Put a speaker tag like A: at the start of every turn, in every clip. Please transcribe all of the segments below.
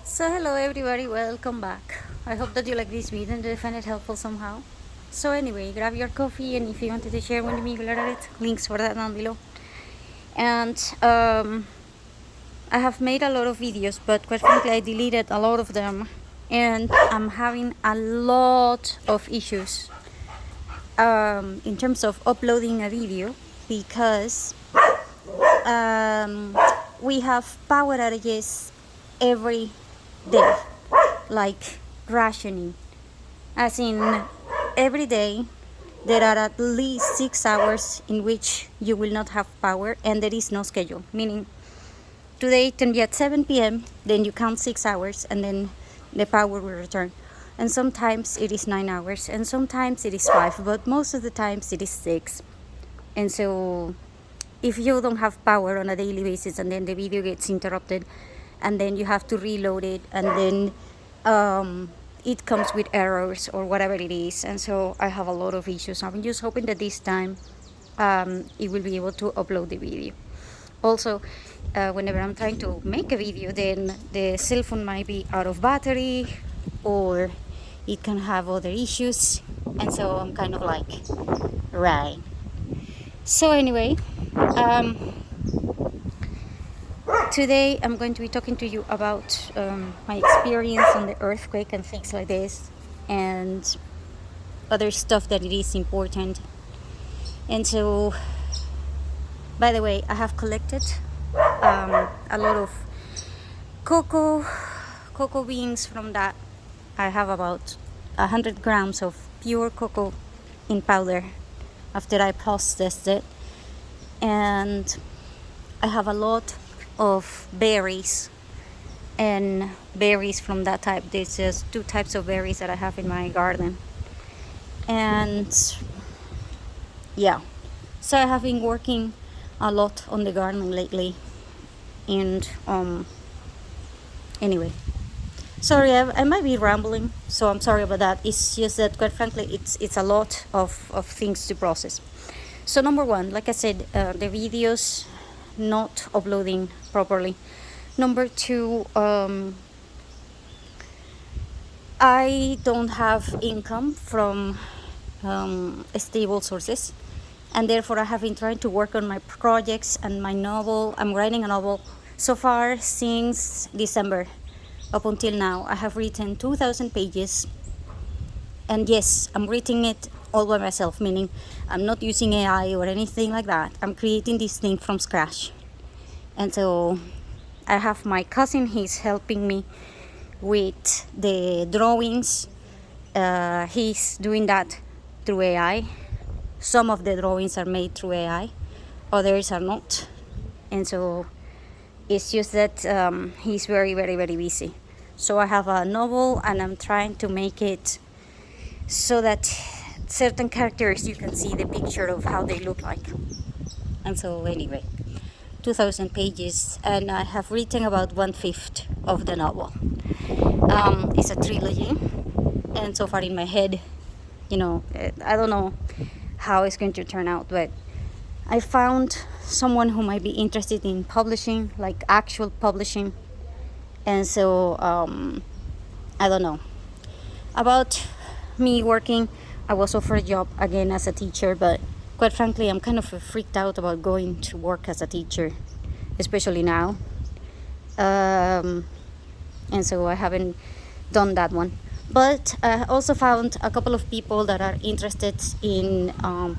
A: So hello everybody, welcome back. I hope that you like this video and that you find it helpful somehow. So anyway, grab your coffee and if you wanted to share with me, go at it. Links for that down below. And I have made a lot of videos, but quite frankly I deleted a lot of them and I'm having a lot of issues in terms of uploading a video because we have power outages every day, like rationing, as in every day there are at least 6 hours in which you will not have power and there is no schedule, meaning today it can be at 7 p.m., then you count 6 hours and then the power will return. And sometimes it is 9 hours and sometimes it is 5, but most of the times it is 6. And so if you don't have power on a daily basis and then the video gets interrupted and then you have to reload it and then it comes with errors or whatever it is, and so I have a lot of issues. I'm just hoping that this time it will be able to upload the video. Also, whenever I'm trying to make a video, then the cell phone might be out of battery or it can have other issues, and so I'm kind of like, right. So anyway, today I'm going to be talking to you about my experience on the earthquake and things like this and other stuff that it is important. And so, by the way, I have collected a lot of cocoa beans from that. I have about 100 grams of pure cocoa in powder after I processed it, and I have a lot of berries and berries from that type. There's just 2 types of berries that I have in my garden, and yeah, so I have been working a lot on the garden lately. And anyway, sorry, I might be rambling, so I'm sorry about that. It's just that quite frankly it's a lot of things to process. So number one, like I said, the videos not uploading properly. Number two, I don't have income from stable sources, and therefore I have been trying to work on my projects and my novel. I'm writing a novel. So far since December up until now, I have written 2,000 pages, and yes, I'm writing it all by myself, meaning I'm not using AI or anything like that. I'm creating this thing from scratch. And so I have my cousin, he's helping me with the drawings. He's doing that through AI. Some of the drawings are made through AI, others are not. And so it's just that he's very, very, very busy. So I have a novel and I'm trying to make it so that certain characters you can see the picture of how they look like. And so anyway, 2,000 pages, and I have written about 1/5 of the novel. It's a trilogy, and so far in my head, I don't know how it's going to turn out, but I found someone who might be interested in publishing, like actual publishing. And so I don't know about me working. I was offered a job again as a teacher, but quite frankly I'm kind of freaked out about going to work as a teacher, especially now. And so I haven't done that one. But I also found a couple of people that are interested in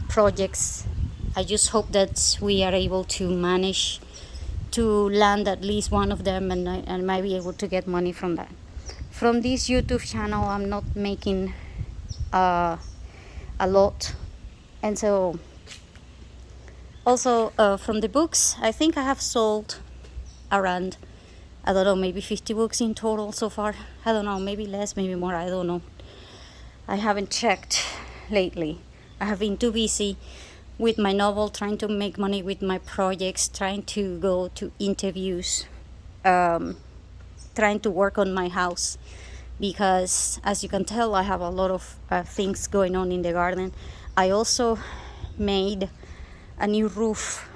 A: projects. I just hope that we are able to manage to land at least one of them, and I might be able to get money from that. From this YouTube channel I'm not making a lot. And so also from the books, I think I have sold around, I don't know, maybe 50 books in total so far. I don't know, maybe less, maybe more, I don't know. I haven't checked lately. I have been too busy with my novel, trying to make money with my projects, trying to go to interviews, trying to work on my house, because as you can tell I have a lot of things going on in the garden. I also made a new roof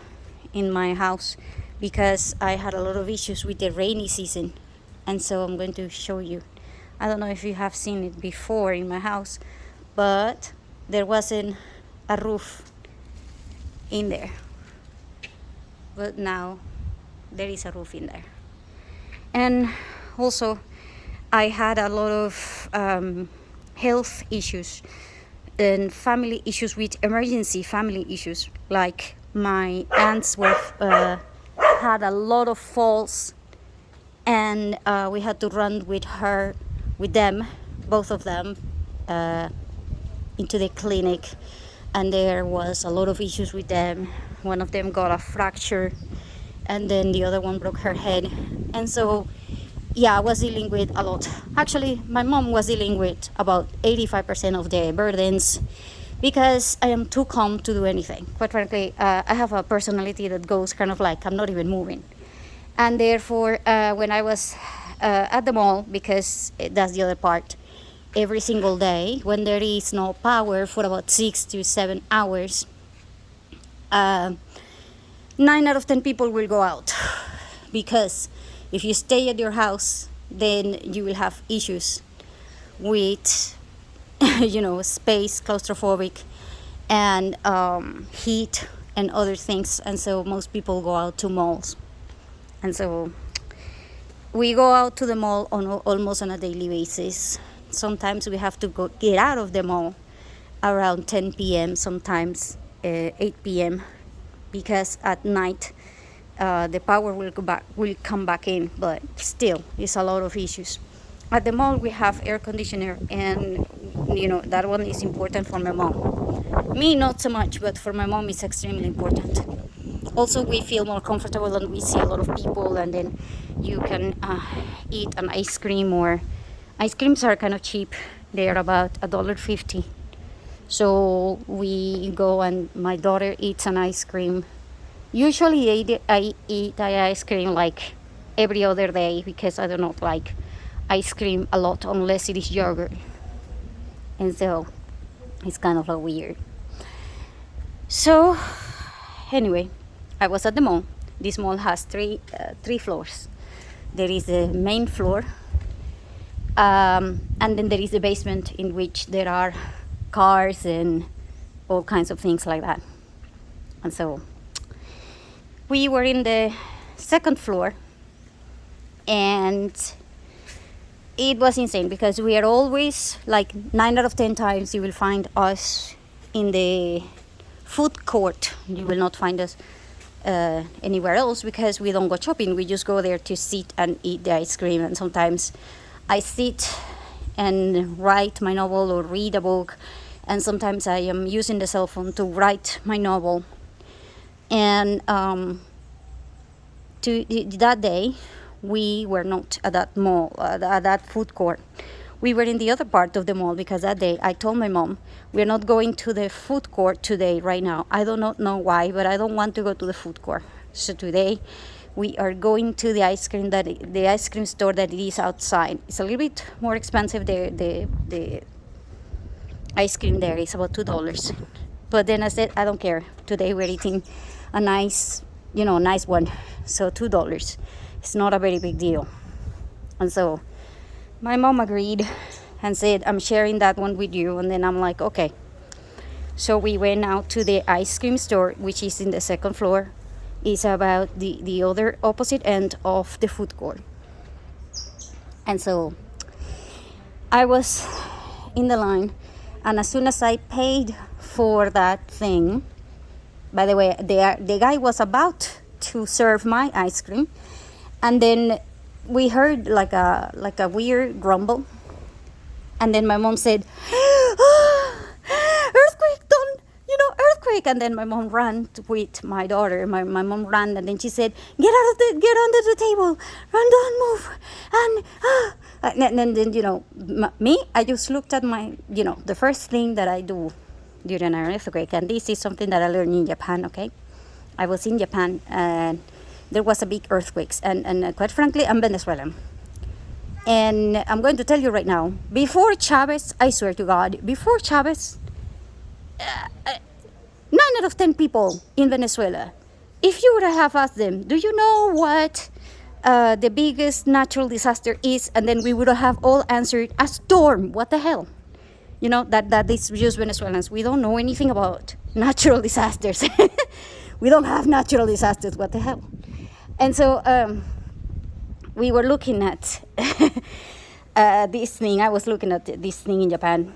A: in my house because I had a lot of issues with the rainy season. and so I'm going to show you. I don't know if you have seen it before in my house, but there wasn't a roof in there, but now there is a roof in there. And also I had a lot of health issues and family issues, with emergency family issues, like my aunts were had a lot of falls, and we had to run with them, both of them, into the clinic, and there was a lot of issues with them. One of them got a fracture, and then the other one broke her head, and so yeah, I was dealing with a lot. Actually, my mom was dealing with about 85% of the burdens, because I am too calm to do anything. Quite frankly, I have a personality that goes kind of like I'm not even moving. And therefore, when I was at the mall, because that's the other part, every single day, when there is no power for about 6 to 7 hours, 9 out of 10 people will go out, because if you stay at your house, then you will have issues with, space, claustrophobic, and heat and other things. And so most people go out to malls. And so we go out to the mall almost on a daily basis. Sometimes we have to get out of the mall around 10 p.m., sometimes 8 p.m., because at night the power will come back in, but still it's a lot of issues. At the mall we have air conditioner, and that one is important for my mom. Me, not so much, but for my mom it's extremely important. Also, we feel more comfortable and we see a lot of people, and then you can eat an ice cream, or ice creams are kind of cheap. They are about $1.50. So we go and my daughter eats an ice cream. Usually I eat ice cream like every other day, because I do not like ice cream a lot unless it is yogurt. And so it's kind of weird. So anyway, I was at the mall. This mall has three floors. There is the main floor, and then there is the basement, in which there are cars and all kinds of things like that. And so we were in the second floor, and it was insane, because we are always, like 9 out of 10 times, you will find us in the food court. You will not find us anywhere else, because we don't go shopping. We just go there to sit and eat the ice cream. And sometimes I sit and write my novel or read a book, and sometimes I am using the cell phone to write my novel. And that day we were not at that mall, at that food court. We were in the other part of the mall, because that day I told my mom, we're not going to the food court today, right now. I do not know why, but I don't want to go to the food court. So today we are going to the ice cream store that is outside. It's a little bit more expensive. The ice cream there is about $2. But then I said, I don't care. Today we're eating a nice one. So $2. It's not a very big deal. And so my mom agreed and said, I'm sharing that one with you. And then I'm like, okay. So we went out to the ice cream store, which is in the second floor. It's about the other opposite end of the food court. And so I was in the line, and as soon as I paid for that thing, by the way, the guy was about to serve my ice cream, and then we heard like a weird grumble, and then my mom said, earthquake, earthquake. And then my mom ran with my daughter. My mom ran, and then she said, get under the table, run, don't move. And then me, I just looked at my, the first thing that I do during an earthquake, and this is something that I learned in Japan. Okay, I was in Japan, and there was a big earthquakes, and quite frankly, I'm Venezuelan. And I'm going to tell you right now, before Chavez, I swear to God, before Chavez, 9 out of 10 people in Venezuela, if you would have asked them, do you know what the biggest natural disaster is, and then we would have all answered, a storm. What the hell? You know, that is just Venezuelans. We don't know anything about natural disasters. We don't have natural disasters. What the hell? And so we were looking at this thing. I was looking at this thing in Japan.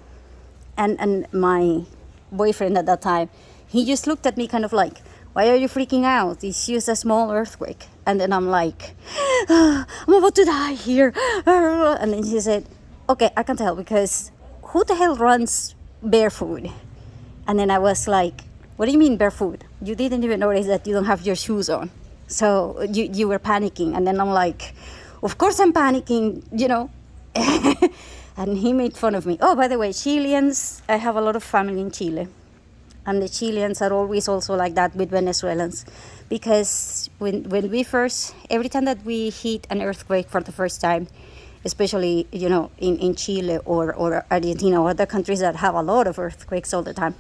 A: And my boyfriend at that time, he just looked at me kind of like, why are you freaking out? It's just a small earthquake. And then I'm like, I'm about to die here. And then she said, okay, I can tell, because who the hell runs barefoot? And then I was like, what do you mean barefoot? You didn't even notice that you don't have your shoes on. So you were panicking. And then I'm like, of course I'm panicking, you know. And he made fun of me. Oh, by the way, Chileans, I have a lot of family in Chile. And the Chileans are always also like that with Venezuelans. Because when we first, every time that we hit an earthquake for the first time, especially, you know, in Chile or Argentina or other countries that have a lot of earthquakes all the time,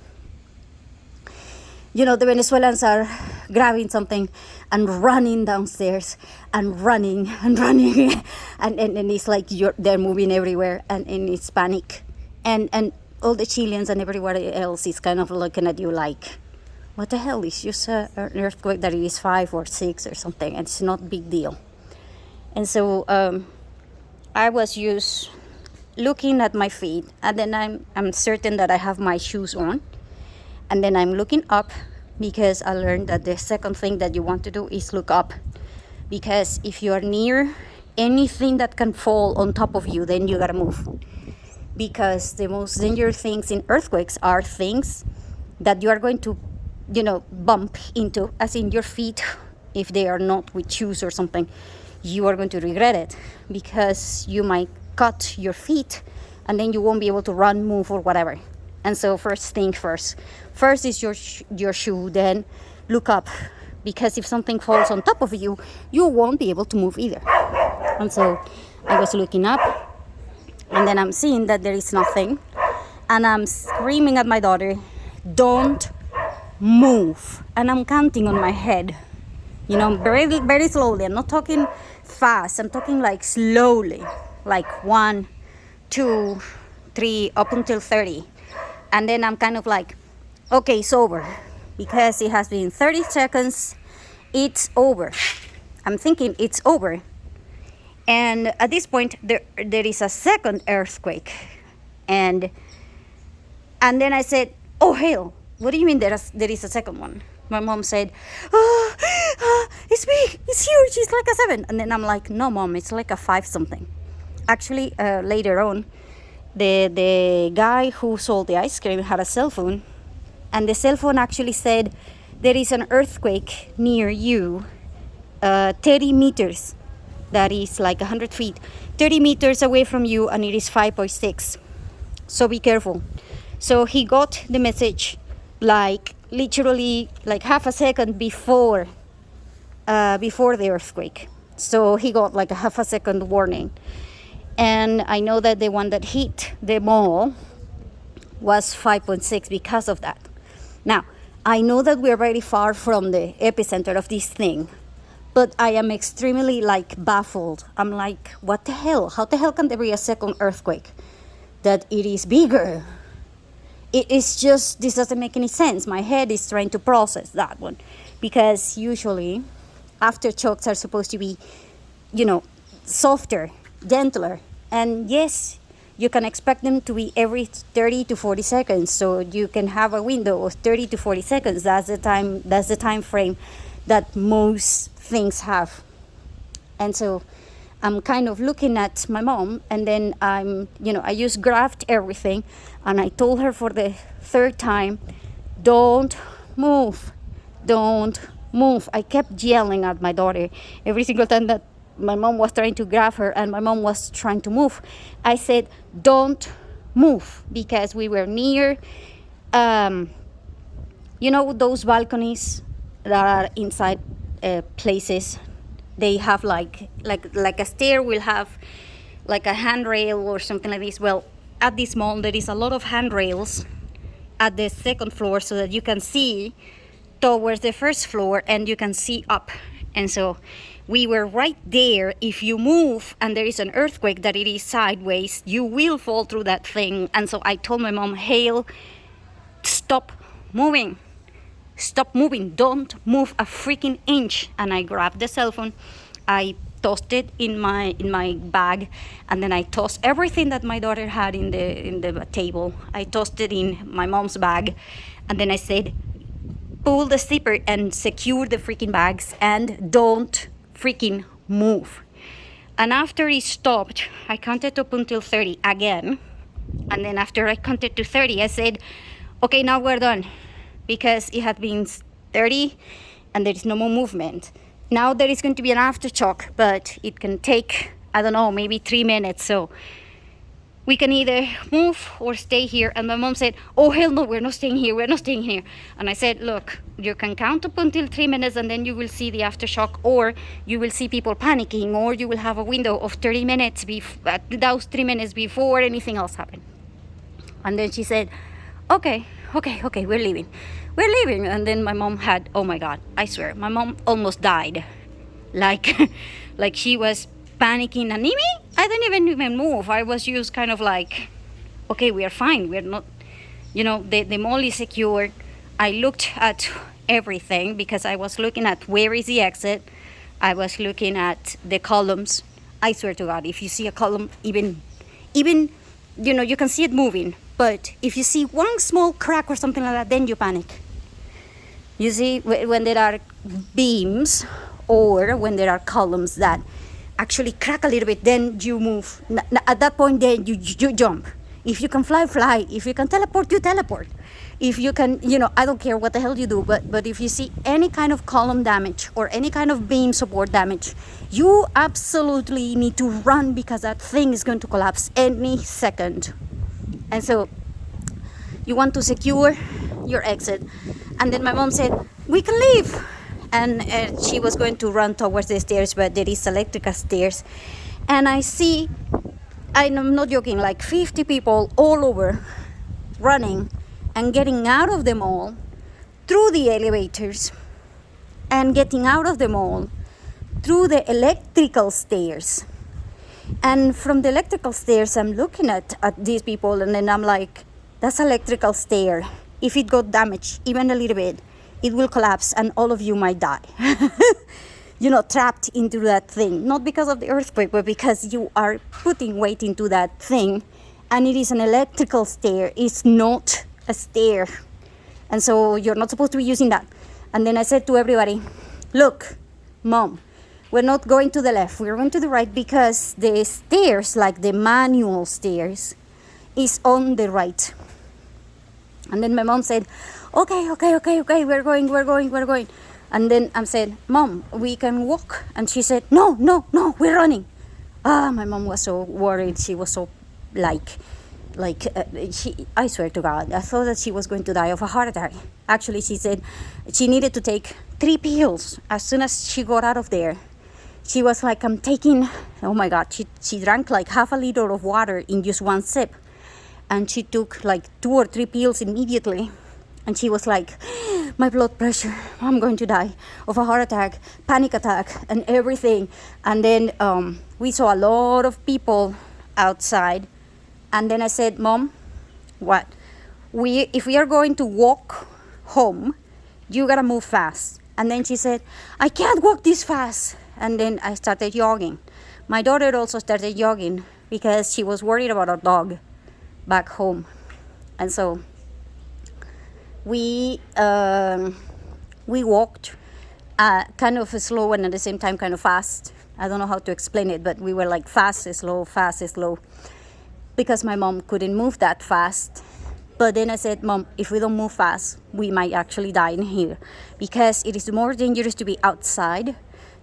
A: you know, the Venezuelans are grabbing something and running downstairs and running and running. and it's like they're moving everywhere, and it's panic. And all the Chileans and everybody else is kind of looking at you like, what the hell? It's just an earthquake that is 5 or 6 or something. And it's not a big deal. And so I was just looking at my feet, and then I'm certain that I have my shoes on. And then I'm looking up, because I learned that the second thing that you want to do is look up. Because if you are near anything that can fall on top of you, then you gotta move. Because the most dangerous things in earthquakes are things that you are going to, you know, bump into, as in your feet. If they are not with shoes or something, you are going to regret it, because you might cut your feet and then you won't be able to run, move, or whatever. And so first thing first is your shoe, then look up, because if something falls on top of you, you won't be able to move either. And so I was looking up, and then I'm seeing that there is nothing, and I'm screaming at my daughter, don't move. And I'm counting on my head, you know, very, very slowly. I'm not talking fast, I'm talking like slowly, like 1, 2, 3, up until 30. And then I'm kind of like, okay, it's over, because it has been 30 seconds, it's over. I'm thinking it's over. And at this point, there is a second earthquake. And then I said, oh, hell, what do you mean there is a second one? My mom said, it's big, it's huge, it's like a 7. And then I'm like, no, Mom, it's like a 5 something. Actually, later on, the guy who sold the ice cream had a cell phone, and the cell phone actually said, there is an earthquake near you, 30 meters. That is like 100 feet, 30 meters away from you, and it is 5.6. So be careful. So he got the message like literally like half a second before the earthquake. So he got like a half a second warning. And I know that the one that hit the mall was 5.6 because of that. Now, I know that we're very far from the epicenter of this thing, but I am extremely like baffled. I'm like, what the hell? How the hell can there be a second earthquake that it is bigger? It is just, this doesn't make any sense. My head is trying to process that one, because usually aftershocks are supposed to be, you know, softer, gentler. And yes, you can expect them to be every 30 to 40 seconds. So you can have a window of 30 to 40 seconds. That's the time frame that most things have. And so I'm kind of looking at my mom, and then I just grabbed everything, and I told her for the 3rd time, don't move, don't move. I kept yelling at my daughter every single time that my mom was trying to grab her and my mom was trying to move. I said, don't move, because we were near, those balconies that are inside places. They have like a stair will have like a handrail or something like this. Well, at this mall there is a lot of handrails at the 2nd floor, so that you can see towards the 1st floor and you can see up. And so We were right there. If you move and there is an earthquake that it is sideways, you will fall through that thing. And so I told my mom, Hale, stop moving. Stop moving. Don't move a freaking inch. And I grabbed the cell phone. I tossed it in my bag, and then I tossed everything that my daughter had in the table. I tossed it in my mom's bag, and then I said, pull the zipper and secure the freaking bags and don't freaking move. And after it stopped, I counted up until 30 again. And then after I counted to 30, I said, okay, now we're done. Because it had been 30 and there is no more movement. Now there is going to be an aftershock, but it can take, I don't know, maybe 3 minutes. So we can either move or stay here. And my mom said, oh, hell no, we're not staying here. We're not staying here. And I said, look, you can count up until 3 minutes and then you will see the aftershock, or you will see people panicking, or you will have a window of 30 minutes, those 3 minutes before anything else happened. And then she said, okay, we're leaving. And then my mom had, oh my God, I swear, my mom almost died. Like she was panicking, and I didn't even move. I was just kind of like, okay, we are fine. We're not, the mall is secured. I looked at everything because I was looking at where is the exit. I was looking at the columns. I swear to God, if you see a column, even, you can see it moving. But if you see one small crack or something like that, then you panic. You see, when there are beams or when there are columns that actually crack a little bit, then you move. At that point, then you jump. If you can fly, fly. If you can teleport, you teleport. If you can, I don't care what the hell you do, but if you see any kind of column damage or any kind of beam support damage, you absolutely need to run, because that thing is going to collapse any second. And so you want to secure your exit. And then my mom said, we can leave. And she was going to run towards the stairs, but there is electrical stairs. And I'm not joking, like 50 people all over running and getting out of the mall through the elevators and getting out of the mall through the electrical stairs. And from the electrical stairs, I'm looking at these people, and then I'm like, that's electrical stair. If it got damaged even a little bit, it will collapse and all of you might die. Trapped into that thing. Not because of the earthquake, but because you are putting weight into that thing. And it is an electrical stair. It's not a stair. And so you're not supposed to be using that. And then I said to everybody, look, Mom, we're not going to the left, we're going to the right, because the stairs, like the manual stairs, is on the right. And then my mom said, okay, we're going. And then I said, Mom, we can walk. And she said, no, we're running. My mom was so worried. She was so I swear to God, I thought that she was going to die of a heart attack. Actually, she said she needed to take 3 pills as soon as she got out of there. She was like, I'm taking, oh my God, she drank like half a liter of water in just one sip. And she took like 2 or 3 pills immediately. And she was like, my blood pressure, I'm going to die of a heart attack, panic attack, and everything. And then we saw a lot of people outside. And then I said, Mom, what? If we are going to walk home, you gotta move fast. And then she said, I can't walk this fast. And then I started jogging. My daughter also started jogging because she was worried about our dog back home. And so we walked kind of slow and at the same time kind of fast. I don't know how to explain it, but we were like fast, slow. Because my mom couldn't move that fast. But then I said, Mom, if we don't move fast, we might actually die in here. Because it is more dangerous to be outside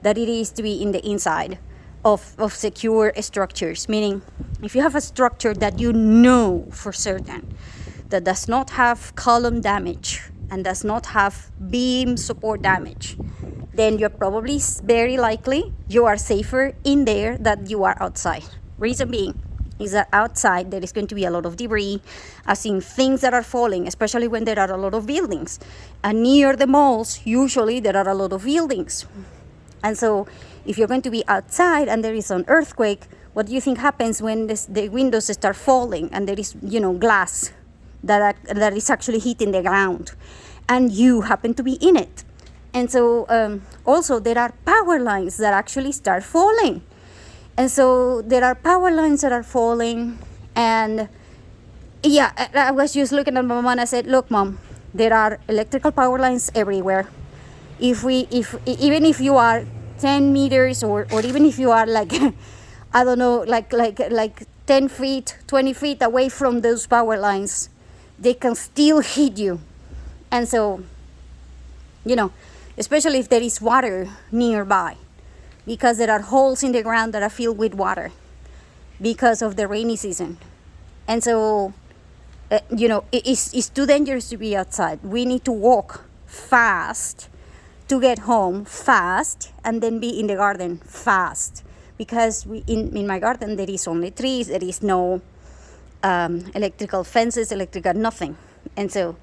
A: than it is to be in the inside of secure structures. Meaning, if you have a structure that you know for certain that does not have column damage and does not have beam support damage, then you're probably very likely you are safer in there than you are outside. Reason being is that outside there is going to be a lot of debris, as in things that are falling, especially when there are a lot of buildings. And near the malls, usually there are a lot of buildings. And so if you're going to be outside and there is an earthquake, what do you think happens when the windows start falling and there is, glass that is actually hitting the ground, and you happen to be in it? And so also there are power lines that actually start falling. And so there are power lines that are falling. And yeah, I was just looking at my mom and I said, look, Mom, there are electrical power lines everywhere. Even if you are 10 meters or even if you are like, I don't know, like 10 feet, 20 feet away from those power lines, they can still hit you. And so, especially if there is water nearby, because there are holes in the ground that are filled with water because of the rainy season. And so, it's too dangerous to be outside. We need to walk fast to get home fast and then be in the garden fast, because in my garden there is only trees, there is no electrical fences, nothing. And so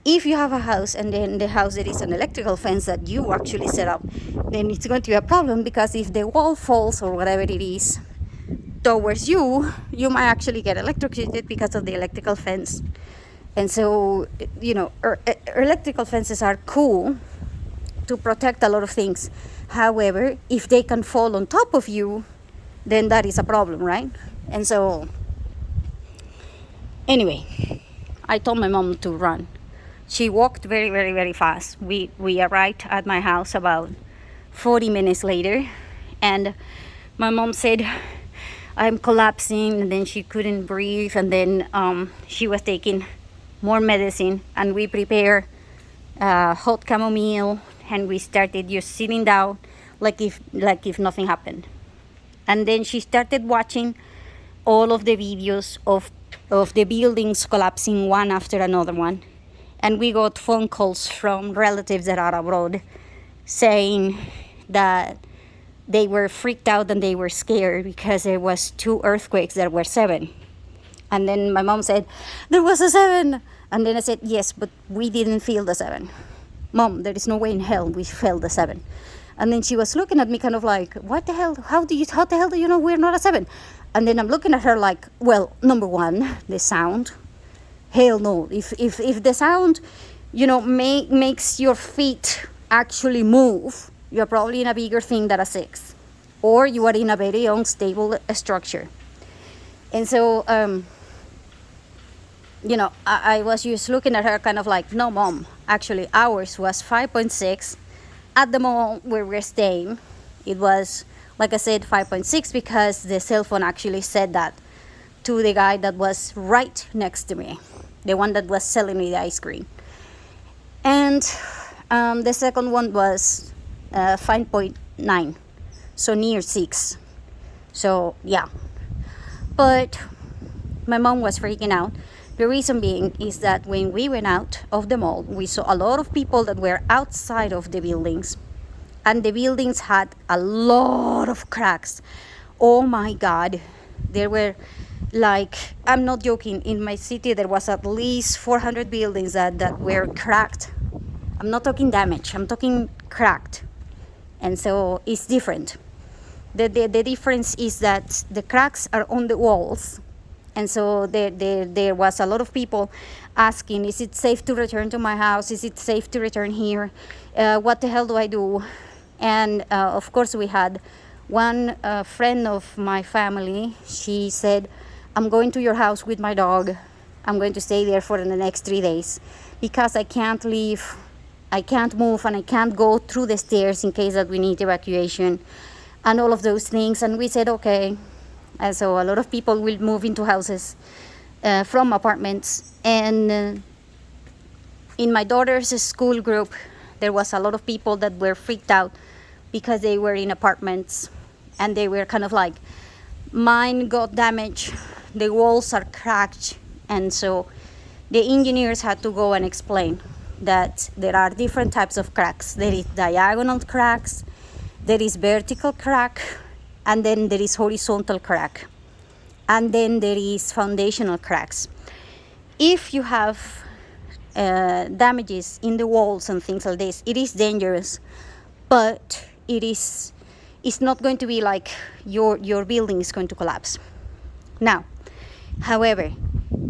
A: if you have a house and then the house there is an electrical fence that you actually set up, then it's going to be a problem, because if the wall falls or whatever it is towards you, you might actually get electrocuted because of the electrical fence. And so, electrical fences are cool to protect a lot of things. However, if they can fall on top of you, then that is a problem, right? And so, anyway, I told my mom to run. She walked very, very, very fast. We arrived at my house about 40 minutes later, and my mom said, I'm collapsing, and then she couldn't breathe, and then she was taking more medicine, and we prepared hot chamomile, and we started just sitting down like if nothing happened. And then she started watching all of the videos of the buildings collapsing one after another one. And we got phone calls from relatives that are abroad saying that they were freaked out and they were scared because there was 2 earthquakes that were 7. And then my mom said, there was a 7. And then I said, yes, but we didn't feel the 7. Mom, there is no way in hell we felt the 7. And then she was looking at me kind of like, what the hell? How the hell do you know we're not a 7? And then I'm looking at her like, well, number one, the sound. Hell no. If the sound, makes your feet actually move, you're probably in a bigger thing than a 6. Or you are in a very unstable structure. And so, I was just looking at her kind of like, no, Mom, actually ours was 5.6. At the mall where we're staying, it was, like I said, 5.6 because the cell phone actually said that to the guy that was right next to me, the one that was selling me the ice cream. And the second one was 5.9, so near 6. So, yeah. But my mom was freaking out. The reason being is that when we went out of the mall, we saw a lot of people that were outside of the buildings. And the buildings had a lot of cracks. Oh my God. There were I'm not joking, in my city there was at least 400 buildings that were cracked. I'm not talking damage, I'm talking cracked. And so it's different. The difference is that the cracks are on the walls. And so there was a lot of people asking, is it safe to return to my house? Is it safe to return here? What the hell do I do? And of course we had one friend of my family. She said, I'm going to your house with my dog. I'm going to stay there for the next 3 days because I can't leave, I can't move, and I can't go through the stairs in case that we need evacuation and all of those things. And we said, okay. And so a lot of people will move into houses from apartments. And in my daughter's school group, there was a lot of people that were freaked out because they were in apartments and they were kind of like, mine got damaged, the walls are cracked. And so the engineers had to go and explain that there are different types of cracks. There is diagonal cracks, there is vertical crack, and then there is horizontal crack, and then there is foundational cracks. If you have damages in the walls and things like this, it is dangerous. But it's not going to be like your building is going to collapse. Now, however,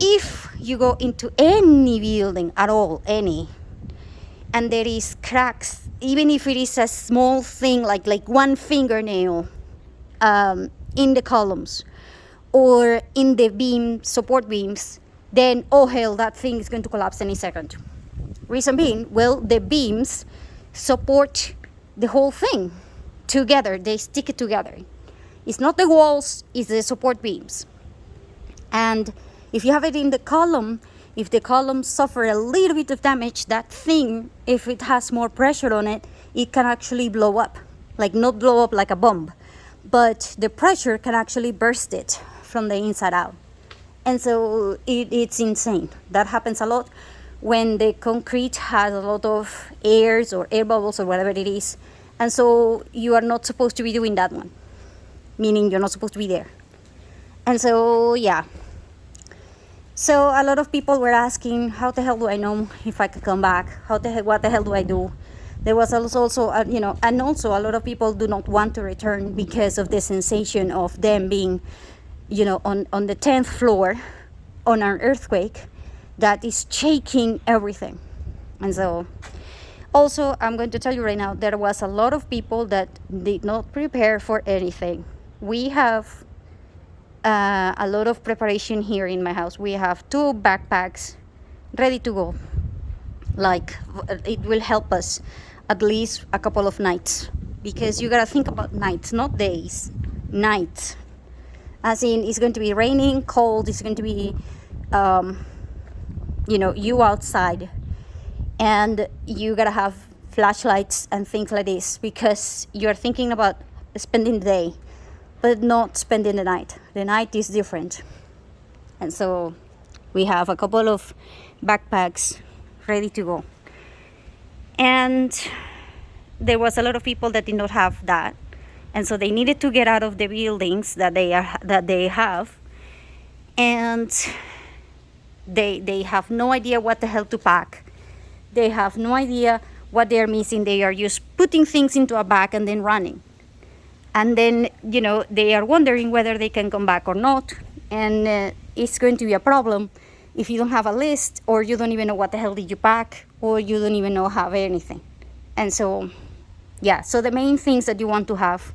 A: if you go into any building at all, and there is cracks, even if it is a small thing like one fingernail in the columns or in the support beams, then oh hell, that thing is going to collapse any second. Reason being, well, the beams support the whole thing together. They stick it together. It's not the walls, it's the support beams. And if you have it in the column, if the columns suffer a little bit of damage, that thing, if it has more pressure on it, it can actually blow up. Like, not blow up like a bomb, but the pressure can actually burst it from the inside out. And so it's insane. That happens a lot when the concrete has a lot of airs or air bubbles or whatever it is. And so you are not supposed to be doing that one, meaning you're not supposed to be there. And so, yeah. So a lot of people were asking, how the hell do I know if I could come back? What the hell do I do? There was also, and also a lot of people do not want to return because of the sensation of them being, on the 10th floor on an earthquake that is shaking everything. And so, also, I'm going to tell you right now, there was a lot of people that did not prepare for anything. We have a lot of preparation here in my house. We have 2 backpacks ready to go. Like, it will help us at least a couple of nights, because you gotta think about nights, not days, nights. As in, it's going to be raining, cold, it's going to be you outside, and you gotta have flashlights and things like this, because you're thinking about spending the day but not spending the night. The night is different. And so we have a couple of backpacks ready to go. And there was a lot of people that did not have that. And so they needed to get out of the buildings that they have. And they have no idea what the hell to pack. They have no idea what they're missing. They are just putting things into a bag and then running. And then, they are wondering whether they can come back or not. And it's going to be a problem if you don't have a list, or you don't even know what the hell did you pack, or you don't even know have anything. And so, yeah, so the main things that you want to have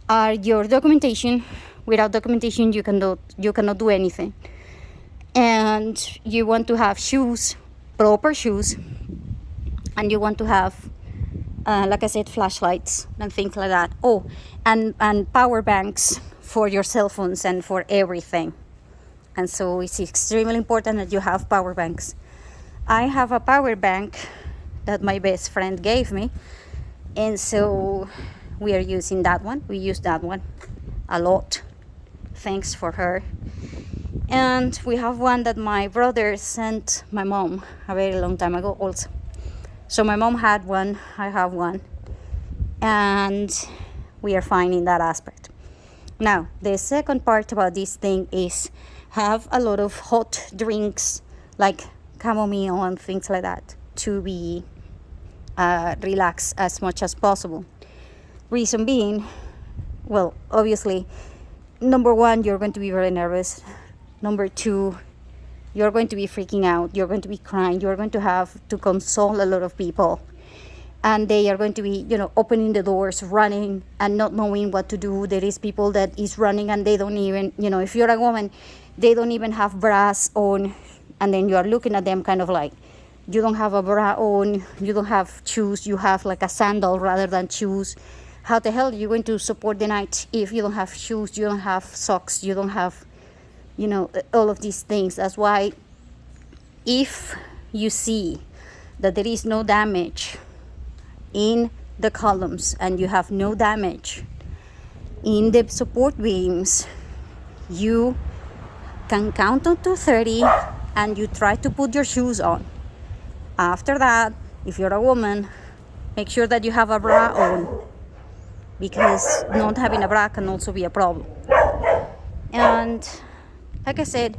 A: are your documentation. Without documentation, you cannot do anything. And you want to have shoes, proper shoes, and you want to have, like I said, flashlights and things like that. Oh, and power banks for your cell phones and for everything. And so it's extremely important that you have power banks. I have a power bank that my best friend gave me, and so we are using that one. We use that one a lot. Thanks for her. And we have one that my brother sent my mom a very long time ago also. So my mom had one, I have one, and we are fine in that aspect. Now, the second part about this thing is have a lot of hot drinks like chamomile and things like that to be relaxed as much as possible. Reason being, well, obviously, number 1, you're going to be very nervous. Number 2, you're going to be freaking out. You're going to be crying. You're going to have to console a lot of people. And they are going to be, opening the doors, running, and not knowing what to do. There is people that is running and they don't even, if you're a woman, they don't even have bras on. And then you are looking at them kind of like, you don't have a bra on, you don't have shoes, you have like a sandal rather than shoes. How the hell are you going to support the night if you don't have shoes, you don't have socks, you don't have, all of these things? That's why if you see that there is no damage in the columns and you have no damage in the support beams, you can count up to 30 and you try to put your shoes on. After that, if you're a woman, make sure that you have a bra on, because not having a bra can also be a problem. And like I said,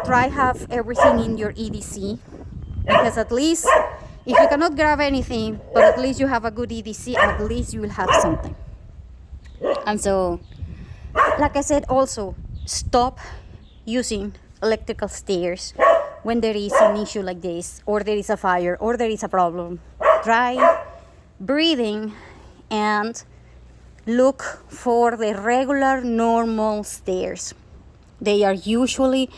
A: try have everything in your EDC, because at least If you cannot grab anything, but at least you have a good EDC, at least you will have something. And so, like I said, also stop using electrical stairs when there is an issue like this, or there is a fire, or there is a problem. Try breathing and look for the regular, normal stairs. They are usually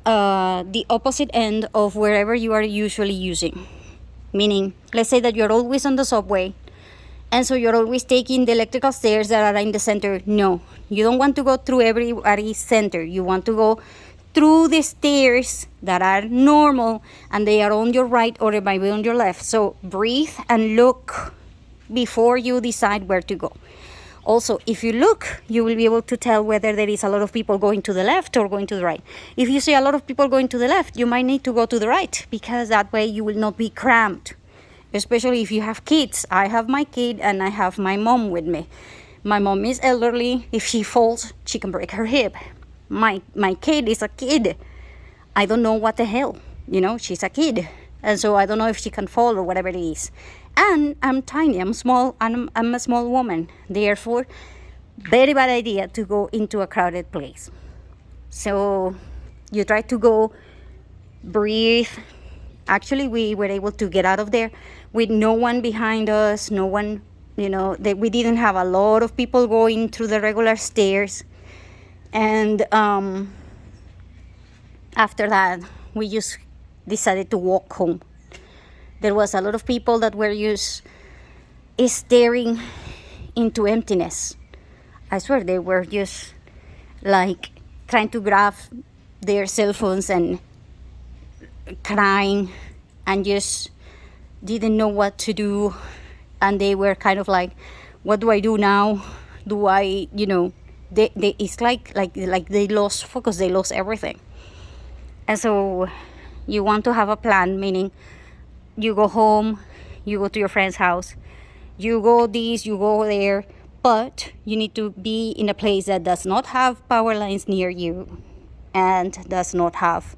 A: the opposite end of wherever you are usually using. Meaning, let's say that you're always on the subway, and so you're always taking the electrical stairs that are in the center. No, you don't want to go through everybody's center. You want to go through the stairs that are normal, and they are on your right or it might be on your left. So breathe and look before you decide where to go. Also, if you look, you will be able to tell whether there is a lot of people going to the left or going to the right. If you see a lot of people going to the left, you might need to go to the right, because that way you will not be cramped, especially if you have kids. I have my kid and I have my mom with me. My mom is elderly. If she falls, she can break her hip. My kid is a kid. I don't know what the hell, she's a kid. And so I don't know if she can fall or whatever it is. And I'm tiny, I'm small, and I'm a small woman. Therefore, very bad idea to go into a crowded place. So you try to go, breathe. Actually, we were able to get out of there with no one behind us, no one, that we didn't have a lot of people going through the regular stairs. And after that, we just decided to walk home. There was a lot of people that were just staring into emptiness. I swear they were just like trying to grab their cell phones and crying and just didn't know what to do. And they were kind of like, what do I do now? Do I, it's like they lost focus, they lost everything. And so you want to have a plan, meaning you go home, you go to your friend's house, you go this, you go there, but you need to be in a place that does not have power lines near you and does not have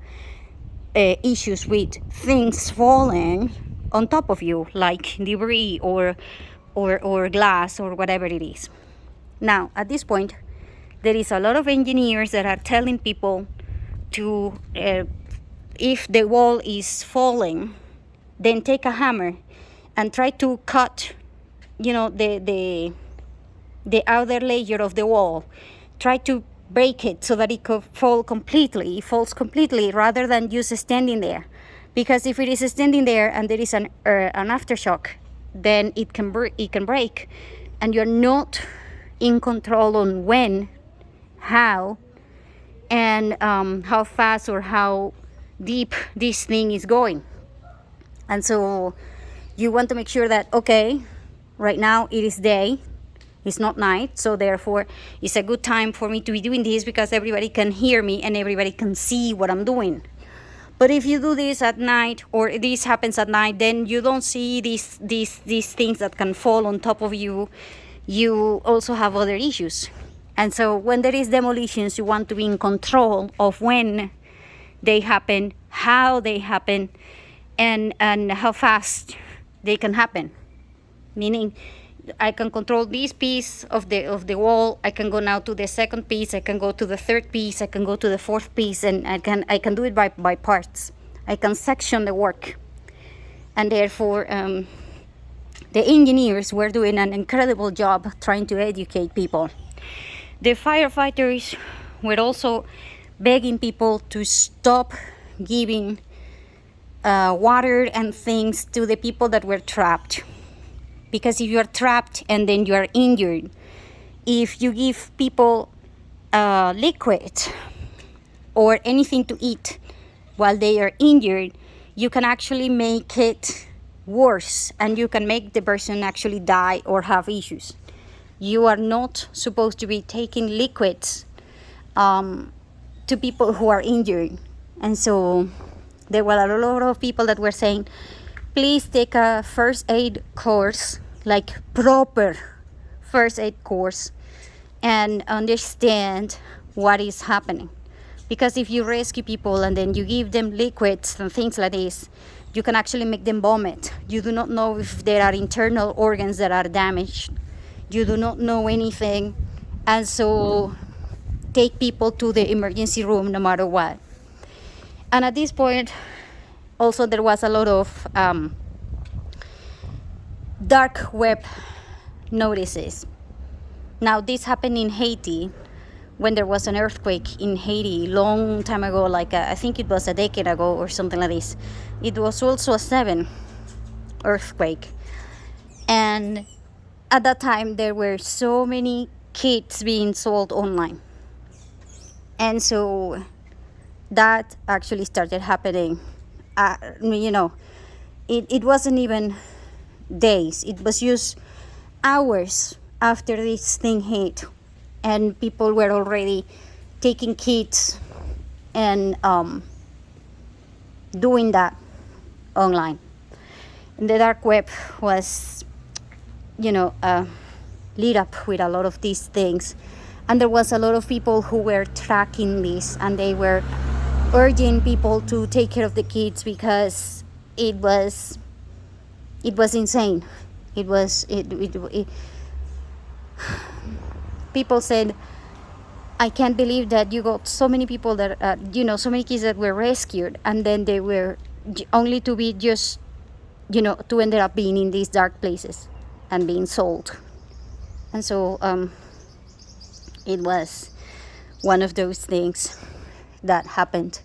A: issues with things falling on top of you, like debris or glass or whatever it is. Now, at this point, there is a lot of engineers that are telling people to, if the wall is falling, then take a hammer and try to cut, the outer layer of the wall. Try to break it so that it could falls completely, rather than just standing there. Because if it is standing there and there is an aftershock, then it can break, and you're not in control on when, how, and how fast or how deep this thing is going. And so you want to make sure that, okay, right now it is day, it's not night, so therefore it's a good time for me to be doing this, because everybody can hear me and everybody can see what I'm doing. But if you do this at night, or this happens at night, then you don't see these things that can fall on top of you. You also have other issues. And so when there is demolitions, you want to be in control of when they happen, how they happen, and how fast they can happen. Meaning, I can control this piece of the wall. I can go now to the second piece. I can go to the third piece. I can go to the fourth piece, and I can do it by parts. I can section the work, and therefore the engineers were doing an incredible job trying to educate people. The firefighters were also begging people to stop giving water and things to the people that were trapped. Because if you are trapped and then you are injured, if you give people liquid or anything to eat while they are injured, you can actually make it worse, and you can make the person actually die or have issues. You are not supposed to be taking liquids to people who are injured. And so there were a lot of people that were saying, please take a first aid course, like proper first aid course, and understand what is happening. Because if you rescue people and then you give them liquids and things like this, you can actually make them vomit. You do not know if there are internal organs that are damaged. You do not know anything. And so take people to the emergency room no matter what. And at this point, also there was a lot of dark web notices. Now this happened in Haiti when there was an earthquake in Haiti long time ago, like I think it was a decade ago or something like this. It was also a 7 earthquake. And at that time there were so many kits being sold online. And so that actually started happening. It wasn't even days, it was just hours after this thing hit, and people were already taking kits and doing that online. And the dark web was, lit up with a lot of these things. And there was a lot of people who were tracking this, and they were urging people to take care of the kids because it was insane. People said, I can't believe that you got so many people that so many kids that were rescued, and then they were only to be just to end up being in these dark places and being sold. And so it was one of those things that happened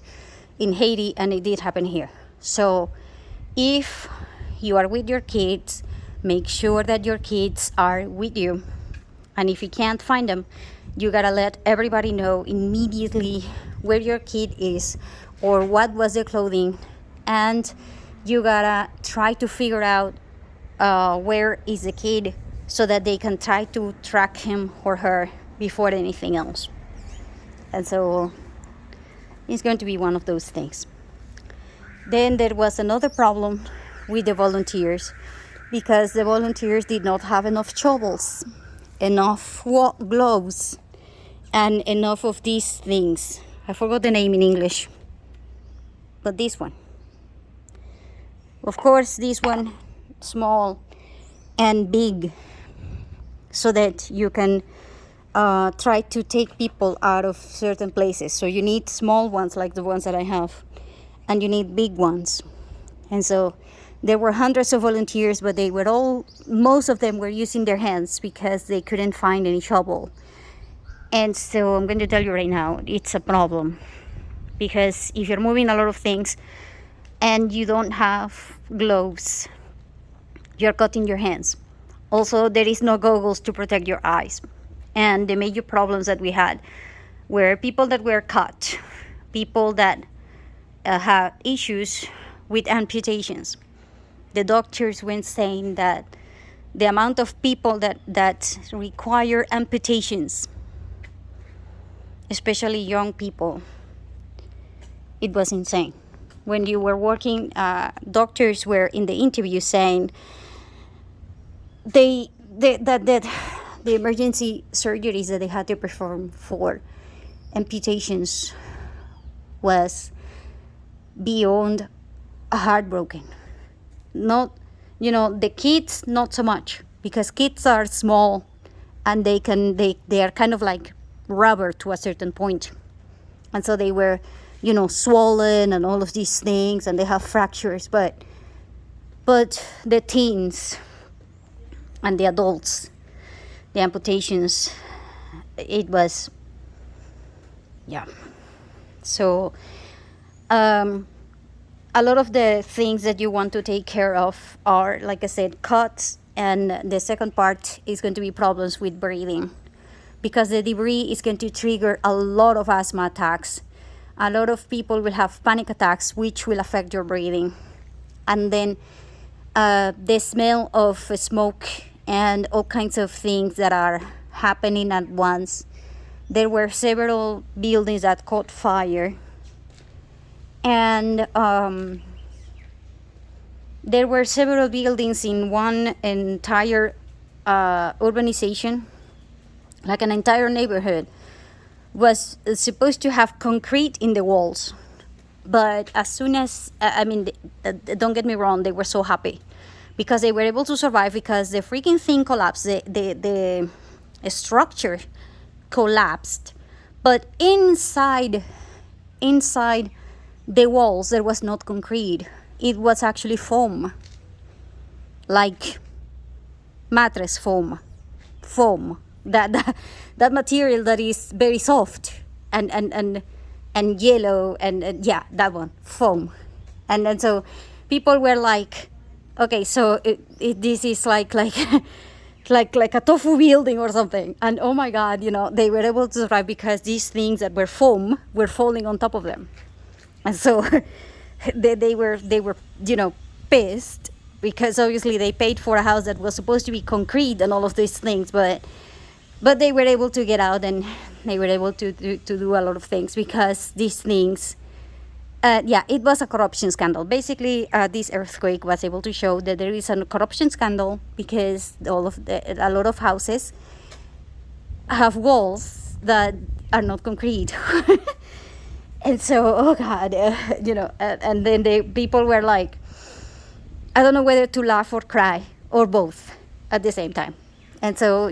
A: in Haiti, and it did happen here. So if you are with your kids, make sure that your kids are with you. And if you can't find them, you gotta let everybody know immediately where your kid is or what was the clothing, and you gotta try to figure out where is the kid so that they can try to track him or her before anything else. And so it's going to be one of those things. Then there was another problem with the volunteers, because the volunteers did not have enough shovels, enough gloves, and enough of these things. I forgot the name in English, but this one. Of course, this one, small and big, so that you can try to take people out of certain places. So you need small ones like the ones that I have, and you need big ones. And so there were hundreds of volunteers, but most of them were using their hands because they couldn't find any shovel. And so I'm going to tell you right now, it's a problem, because if you're moving a lot of things and you don't have gloves, you're cutting your hands. Also, there is no goggles to protect your eyes. And the major problems that we had were people that were cut, people that had issues with amputations. The doctors were saying that the amount of people that require amputations, especially young people, it was insane. When you were working, doctors were in the interview saying that the emergency surgeries that they had to perform for amputations was beyond heartbroken. Not, the kids, not so much, because kids are small and they are kind of like rubber to a certain point. And so they were, swollen and all of these things, and they have fractures. But the teens and the adults, the amputations, it was, So a lot of the things that you want to take care of are, like I said, cuts, and the second part is going to be problems with breathing, because the debris is going to trigger a lot of asthma attacks. A lot of people will have panic attacks, which will affect your breathing. And then the smell of smoke and all kinds of things that are happening at once. There were several buildings that caught fire. And there were several buildings in one entire urbanization, like an entire neighborhood, was supposed to have concrete in the walls. But as soon as, don't get me wrong, they were so happy because they were able to survive because the freaking thing collapsed. The structure collapsed. But inside the walls, there was not concrete. It was actually foam, like mattress foam. That material that is very soft and yellow and yeah, that one, foam. And then so people were like, okay, so this is like like a tofu building or something. And oh my God, they were able to survive because these things that were foam were falling on top of them. And so they were pissed because obviously they paid for a house that was supposed to be concrete and all of these things, but they were able to get out and they were able to do a lot of things because these things, it was a corruption scandal. Basically, this earthquake was able to show that there is a corruption scandal because a lot of houses have walls that are not concrete. And so, oh God, and then people were like, I don't know whether to laugh or cry or both at the same time. And so,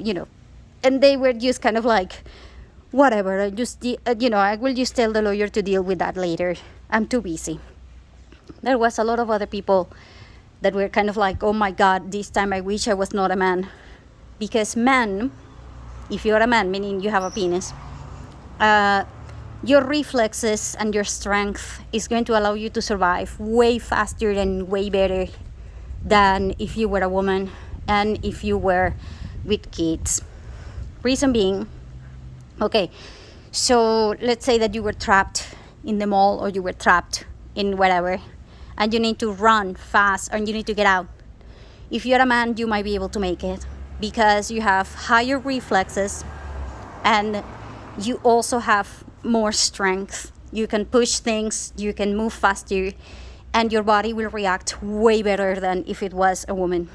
A: and they were just kind of like, whatever, I will just tell the lawyer to deal with that later. I'm too busy. There was a lot of other people that were kind of like, oh my God, this time I wish I was not a man. Because men, if you're a man, meaning you have a penis, your reflexes and your strength is going to allow you to survive way faster and way better than if you were a woman and if you were with kids. Reason being, okay, so let's say that you were trapped in the mall or you were trapped in whatever, and you need to run fast and you need to get out. If you're a man, you might be able to make it because you have higher reflexes and you also have more strength. You can push things, you can move faster, and your body will react way better than if it was a woman.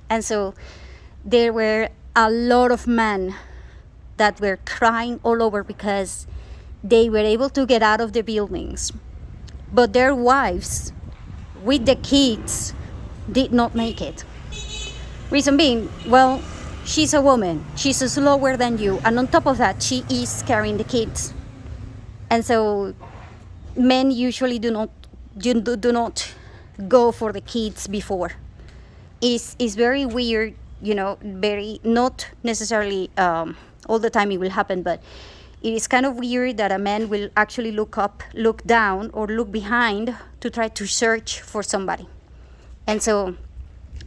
A: And so there were a lot of men that were crying all over because they were able to get out of the buildings, but their wives with the kids did not make it. Reason being, well, she's a woman, she's slower than you, and on top of that, she is carrying the kids. And so men usually do not go for the kids before. It's very weird, very, not necessarily all the time it will happen, but it is kind of weird that a man will actually look up, look down, or look behind to try to search for somebody. And so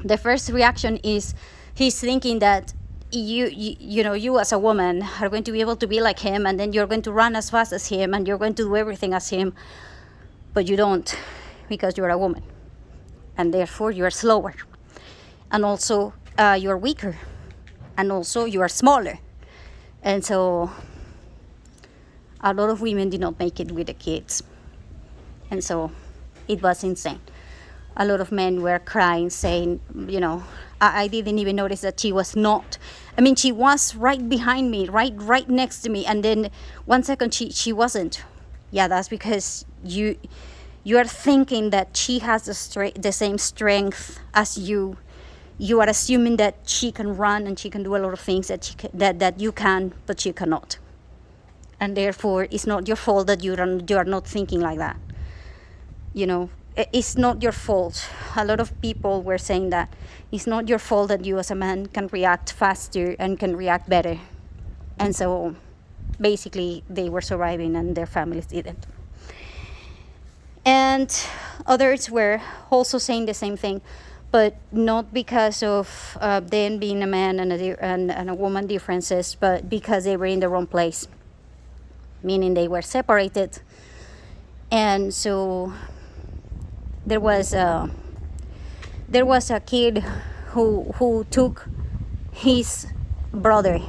A: the first reaction is he's thinking that you as a woman are going to be able to be like him, and then you're going to run as fast as him, and you're going to do everything as him, but you don't, because you're a woman, and therefore you're slower, and also you're weaker, and also you are smaller. And so a lot of women did not make it with the kids, and so it was insane. A lot of men were crying, saying, I didn't even notice that she was not. I mean, she was right behind me, right next to me, and then 1 second she wasn't. Yeah, that's because you are thinking that she has the same strength as you. You are assuming that she can run and she can do a lot of things that you can, but she cannot. And therefore, it's not your fault that you are not thinking like that. It's not your fault. A lot of people were saying that it's not your fault that you as a man can react faster and can react better. And so basically they were surviving and their families didn't. And others were also saying the same thing, but not because of them being a man and a woman differences, but because they were in the wrong place, meaning they were separated. And so there was a kid who took his brother,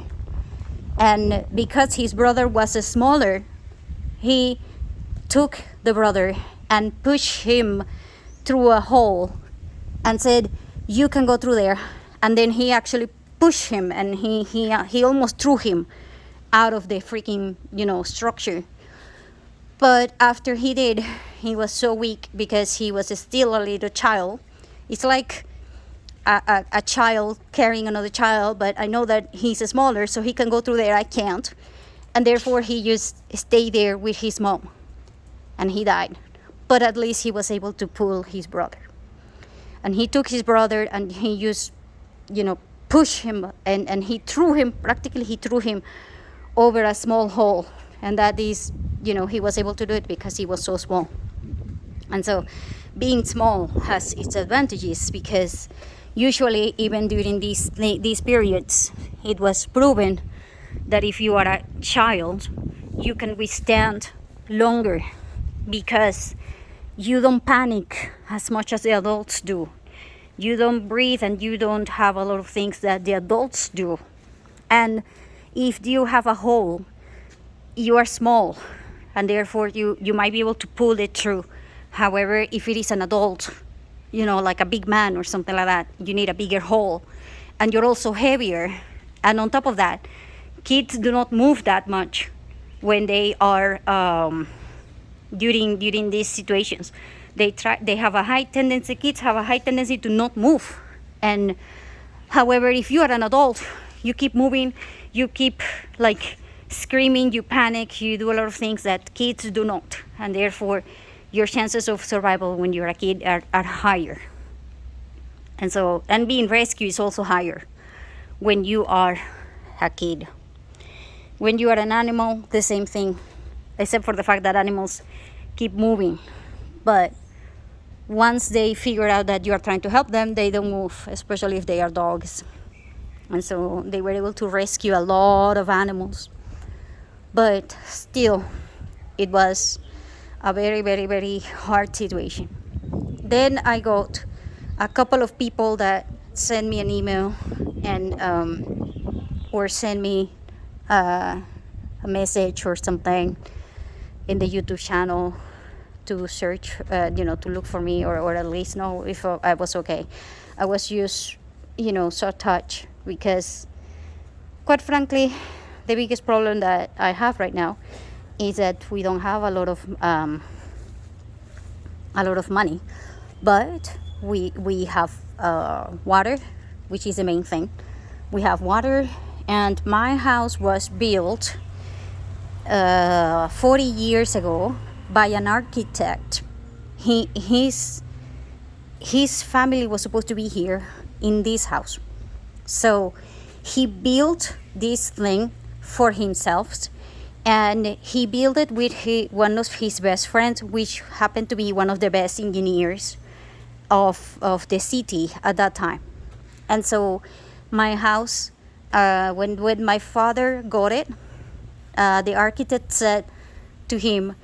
A: and because his brother was smaller, he took the brother and pushed him through a hole and said, you can go through there. And then he actually pushed him, and he almost threw him, out of the freaking, structure. But after he did, he was so weak because he was still a little child. It's like a child carrying another child, but I know that he's smaller, so he can go through there. I can't. And therefore, he just stayed there with his mom. And he died. But at least he was able to pull his brother. And he took his brother and he just, pushed him, and he threw him, practically he threw him over a small hole. And that is, he was able to do it because he was so small. And so being small has its advantages, because usually even during these periods, it was proven that if you are a child, you can withstand longer because you don't panic as much as the adults do. You don't breathe and you don't have a lot of things that the adults do. And if you have a hole, you are small, and therefore you might be able to pull it through. However, if it is an adult, like a big man or something like that, you need a bigger hole, and you're also heavier. And on top of that, kids do not move that much when they are during these situations. Kids have a high tendency to not move. And however, if you are an adult, you keep moving, you keep like screaming, you panic, you do a lot of things that kids do not, and therefore your chances of survival when you're a kid are higher. And being rescued is also higher when you are a kid. When you are an animal, the same thing, except for the fact that animals keep moving. But once they figure out that you are trying to help them, they don't move, especially if they are dogs. And so they were able to rescue a lot of animals. But still, it was a very, very, very hard situation. Then I got a couple of people that sent me an email and or sent me a message or something in the YouTube channel to search, to look for me, or at least know if I was okay. I was just, so touched, because quite frankly, the biggest problem that I have right now is that we don't have a lot of money, but we have water, which is the main thing. We have water, and my house was built 40 years ago by an architect. His family was supposed to be here in this house, so he built this thing for himself, and he built it with one of his best friends, which happened to be one of the best engineers of the city at that time. And so my house, when my father got it, the architect said to him,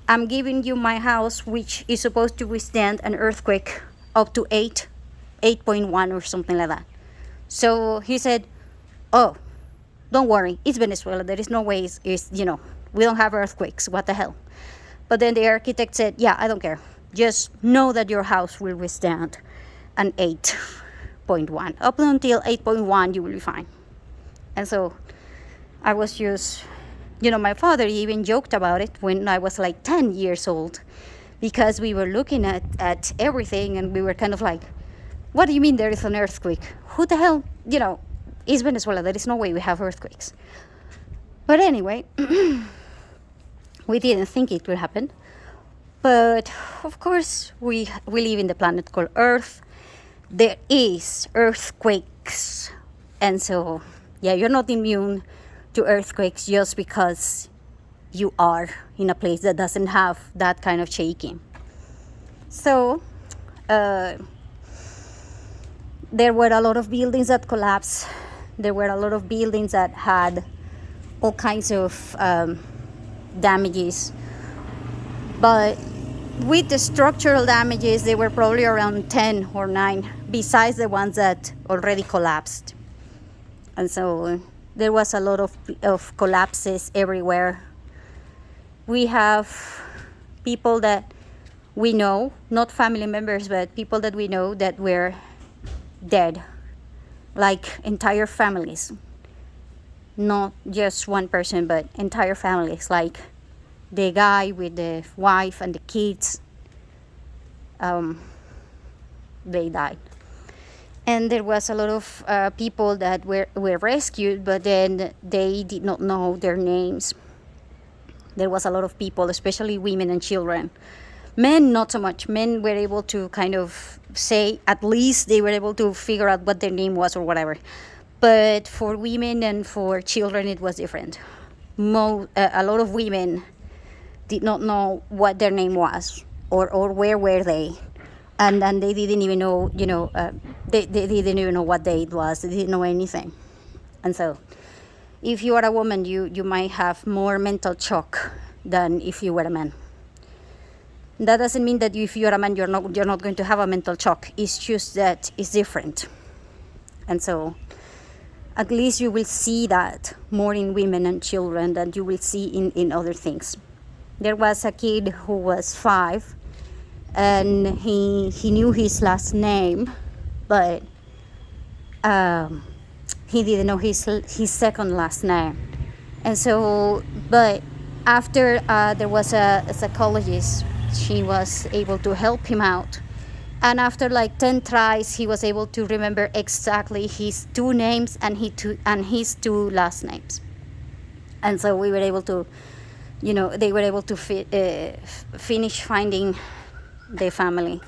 A: "I'm giving you my house, which is supposed to withstand an earthquake up to 8.1 or something like that." So he said, "Oh, don't worry, it's Venezuela. There is no way we don't have earthquakes. What the hell?" But then the architect said, "Yeah, I don't care. Just know that your house will withstand an 8.1. Up until 8.1, you will be fine." And so I was just, my father even joked about it when I was like 10 years old, because we were looking at everything and we were kind of like, "What do you mean there is an earthquake? Who the hell, is Venezuela? There is no way we have earthquakes." But anyway, we didn't think it would happen. But of course, we live in the planet called Earth. There is earthquakes. And so, yeah, you're not immune to earthquakes just because you are in a place that doesn't have that kind of shaking. So, there were a lot of buildings that collapsed. There were a lot of buildings that had all kinds of damages. But with the structural damages, they were probably around 10 or 9, besides the ones that already collapsed. And so there was a lot of collapses everywhere. We have people that we know, not family members, but people that we know that were dead, like entire families. not just one person, but entire families, like the guy with the wife and the kids, um, they died. And there was a lot of people that were rescued, but then they did not know their names. There was a lot of people, especially women and children. Men, not so much. Men were able to kind of say, at least they were able to figure out what their name was or whatever. But for women and for children, it was different. A lot of women did not know what their name was, or where were they. And they didn't even know, they didn't even know what day it was. They didn't know anything. And so if you are a woman, you might have more mental shock than if you were a man. That doesn't mean that if you're a man, you're not going to have a mental shock. It's just that it's different. And so at least you will see that more in women and children than you will see in other things. There was a kid who was 5, and he knew his last name, but he didn't know his second last name. And so, but after there was a psychologist, she was able to help him out. And after like 10 tries, he was able to remember exactly his 2 names and his 2 last names. And so we were able to, they were able to finish finding the family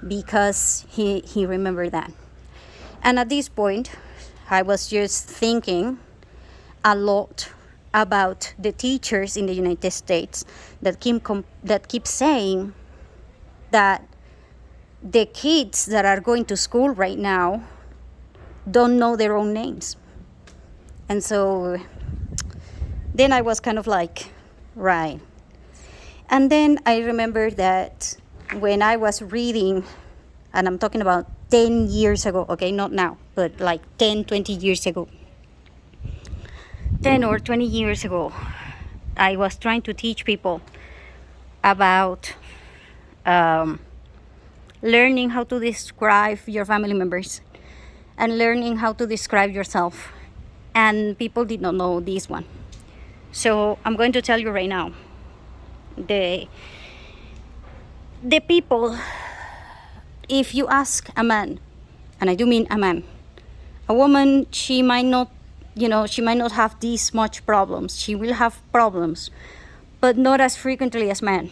A: because he remembered that. And at this point, I was just thinking a lot about the teachers in the United States that keep saying that the kids that are going to school right now don't know their own names. And so then I was kind of like, right. And then I remember that when I was reading, and I'm talking about 10 years ago, okay, not now, but like 10, 20 years ago, 10 or 20 years ago, I was trying to teach people about learning how to describe your family members and learning how to describe yourself. And people did not know this one. So I'm going to tell you right now, the people, if you ask a man, and I do mean a man, a woman, she might not have these much problems. She will have problems, but not as frequently as men.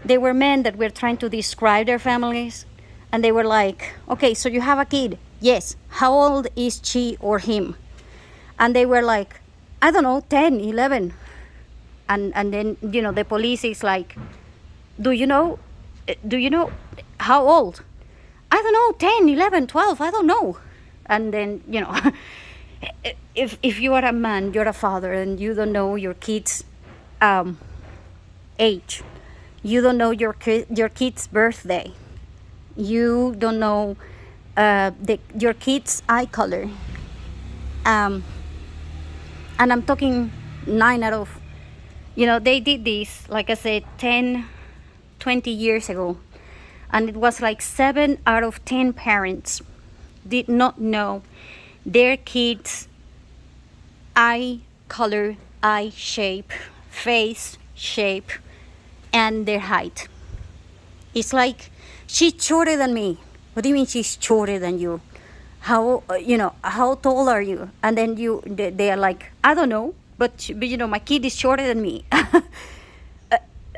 A: There were men that were trying to describe their families, and they were like, okay, so you have a kid. Yes. How old is she or him? And they were like, I don't know, 10, 11. And then, the police is like, do you know how old? I don't know, 10, 11, 12, I don't know. And then, if you are a man, you're a father, and you don't know your kid's age, you don't know your kid's birthday, you don't know your kid's eye color, and I'm talking 9 out of, they did this, like I said, 10, 20 years ago, and it was like 7 out of 10 parents did not know their kids' eye color, eye shape, face shape, and their height. It's like, she's shorter than me. What do you mean she's shorter than you? How tall are you? And then they are like, I don't know, but my kid is shorter than me.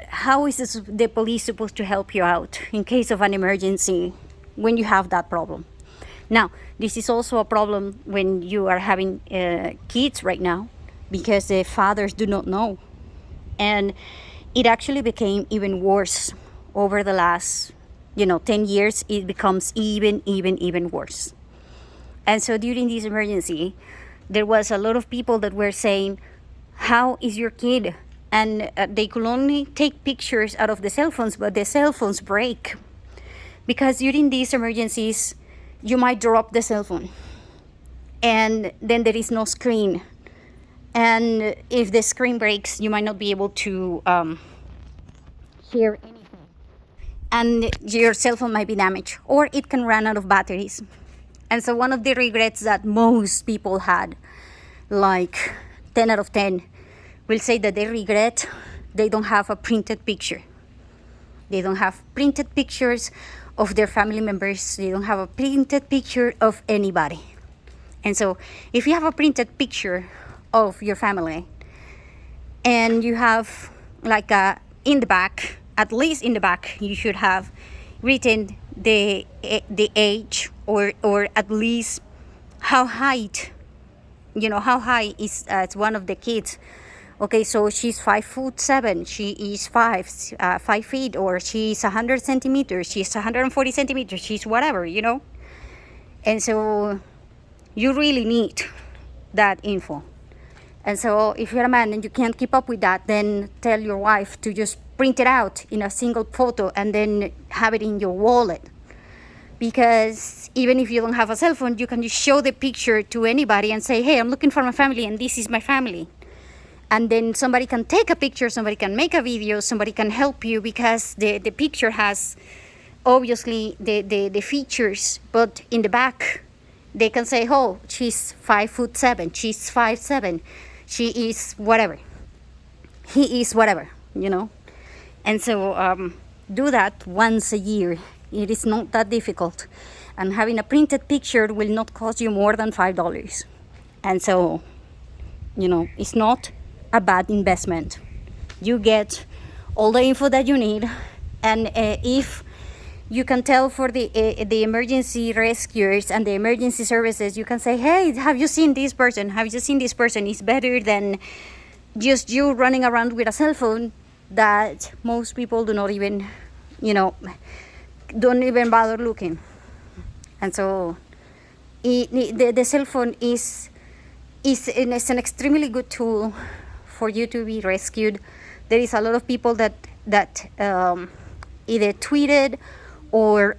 A: How is the police supposed to help you out in case of an emergency when you have that problem? Now, this is also a problem when you are having kids right now, because the fathers do not know. And it actually became even worse over the last 10 years. It becomes even worse. And so during this emergency, there was a lot of people that were saying, how is your kid? And they could only take pictures out of the cell phones, but the cell phones break. Because during these emergencies, you might drop the cell phone, and then there is no screen. And if the screen breaks, you might not be able to hear anything. And your cell phone might be damaged, or it can run out of batteries. And so one of the regrets that most people had like 10 out of 10 will say that they regret they don't have a printed picture. They don't have printed pictures of their family members. They don't have a printed picture of anybody. And so if you have a printed picture of your family and you have like in the back, at least in the back, you should have written the age or at least how height, how high is one of the kids. Okay, so she's 5'7", she is 5 feet, or she's 100 centimeters, she's 140 centimeters, she's whatever, And so you really need that info. And so if you're a man and you can't keep up with that, then tell your wife to just print it out in a single photo and then have it in your wallet. Because even if you don't have a cell phone, you can just show the picture to anybody and say, hey, I'm looking for my family and this is my family. And then somebody can take a picture, somebody can make a video, somebody can help you, because the picture has obviously the features, but in the back they can say, oh, she's 5'7", she's 5'7", she is whatever, he is whatever, And so do that once a year. It is not that difficult, and having a printed picture will not cost you more than $5. And so, it's not a bad investment. You get all the info that you need, and if you can tell for the emergency rescuers and the emergency services, you can say, hey, have you seen this person? Have you seen this person? It's better than just you running around with a cell phone that most people do not even, don't even bother looking. And so the cell phone is an extremely good tool for you to be rescued. There is a lot of people that either tweeted or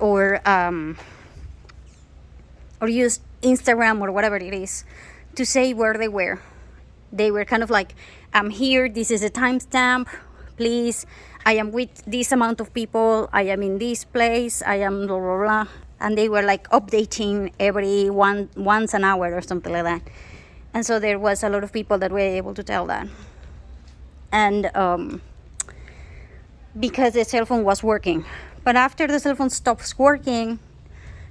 A: used Instagram or whatever it is to say where they were. They were kind of like, I'm here, this is a timestamp, please, I am with this amount of people, I am in this place, I am blah, blah, blah. And they were like updating once an hour or something like that. And so there was a lot of people that were able to tell that. And because the cell phone was working. But after the cell phone stops working,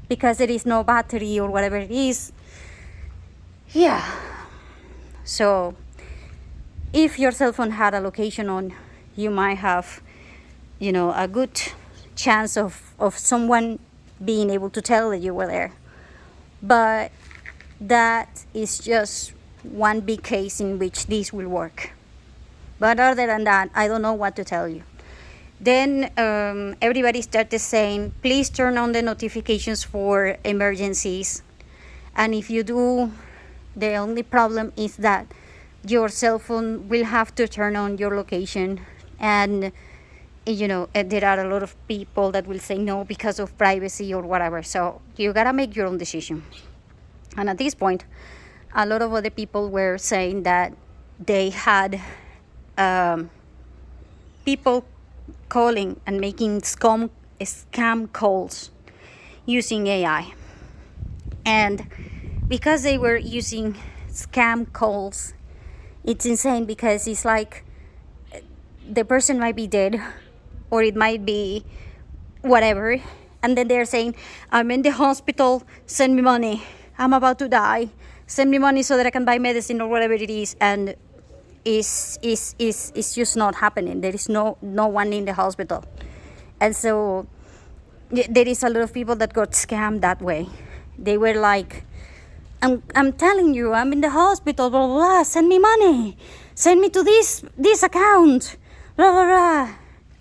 A: because there is no battery or whatever it is, so if your cell phone had a location on, you might have, a good chance of someone being able to tell that you were there. But that is just one big case in which this will work. But other than that, I don't know what to tell you. Then everybody started saying, please turn on the notifications for emergencies. And if you do, the only problem is that your cell phone will have to turn on your location. And, there are a lot of people that will say no because of privacy or whatever. So you gotta make your own decision. And at this point, a lot of other people were saying that they had people calling and making scam calls using AI. And because they were using scam calls, it's insane, because it's like the person might be dead, or it might be whatever, and then they're saying, I'm in the hospital, send me money, I'm about to die, send me money so that I can buy medicine or whatever it is. And is just not happening. There is no one in the hospital. And so there is a lot of people that got scammed that way. They were like, I'm telling you, I'm in the hospital, blah, blah, blah, send me money, send me to this account, blah, blah, blah.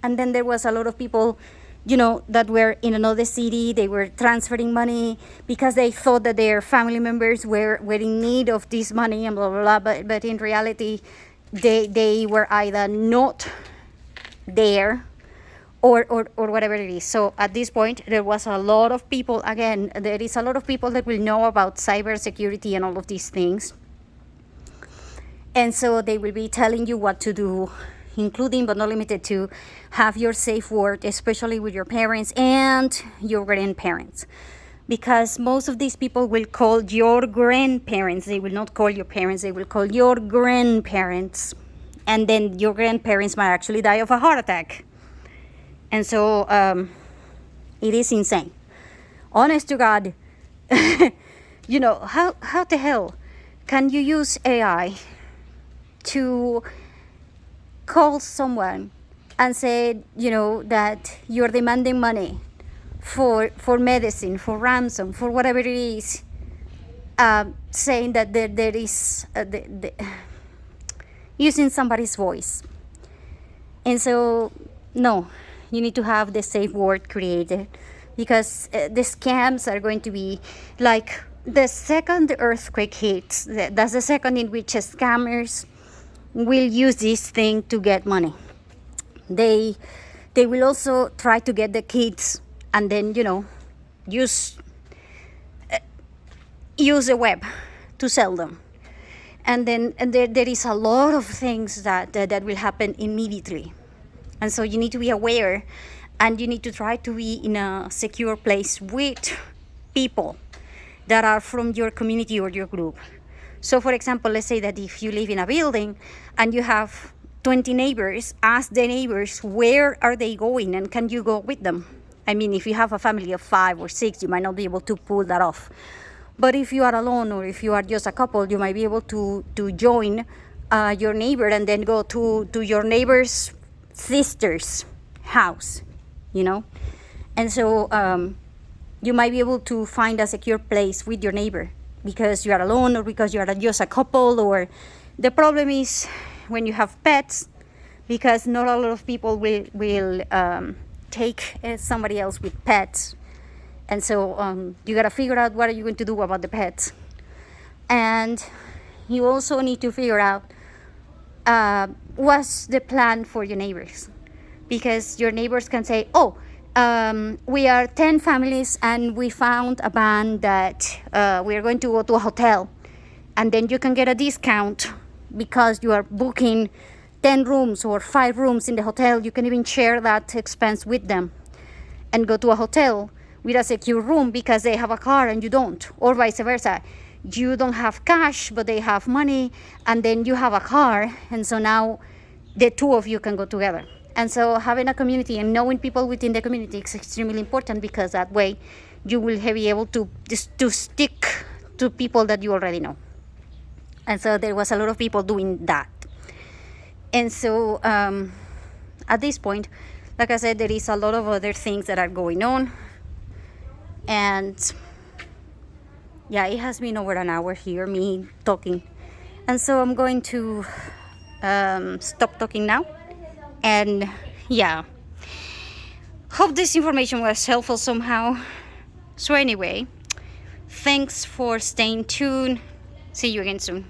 A: And then there was a lot of people, that were in another city. They were transferring money because they thought that their family members were in need of this money and blah, blah, blah. But in reality, they were either not there or whatever it is. So at this point, there was a lot of people, again, there is a lot of people that will know about cybersecurity and all of these things. And so they will be telling you what to do, including but not limited to have your safe word, especially with your parents and your grandparents. because most of these people will call your grandparents. They will not call your parents, they will call your grandparents. And then your grandparents might actually die of a heart attack. And so it is insane. Honest to God, how the hell can you use AI to call someone and say, that you're demanding money for medicine, for ransom, for whatever it is, saying that there is using somebody's voice. And so, no, you need to have the safe word created, because the scams are going to be like the second the earthquake hits, that's the second in which scammers will use this thing to get money. They will also try to get the kids, and then use the web to sell them. And then there is a lot of things that will happen immediately. And so you need to be aware, and you need to try to be in a secure place with people that are from your community or your group. So for example, let's say that if you live in a building and you have 20 neighbors, ask the neighbors where are they going, and can you go with them? I mean, if you have a family of 5 or 6, you might not be able to pull that off. But if you are alone, or if you are just a couple, you might be able to join your neighbor and then go to your neighbor's sister's house, And so you might be able to find a secure place with your neighbor because you are alone, or because you are just a couple. Or the problem is when you have pets, because not a lot of people will take somebody else with pets. And so you got to figure out what are you going to do about the pets. And you also need to figure out what's the plan for your neighbors. Because your neighbors can say, we are 10 families and we found a van that we are going to go to a hotel. And then you can get a discount because you are booking 10 rooms or 5 rooms in the hotel. You can even share that expense with them and go to a hotel with a secure room because they have a car and you don't, or vice versa. You don't have cash, but they have money, and then you have a car, and so now the two of you can go together. And so having a community and knowing people within the community is extremely important, because that way you will be able to stick to people that you already know. And so there was a lot of people doing that. And so at this point, like I said, there is a lot of other things that are going on. And yeah, it has been over an hour here, me talking. And so I'm going to stop talking now. And yeah, hope this information was helpful somehow. So anyway, thanks for staying tuned. See you again soon.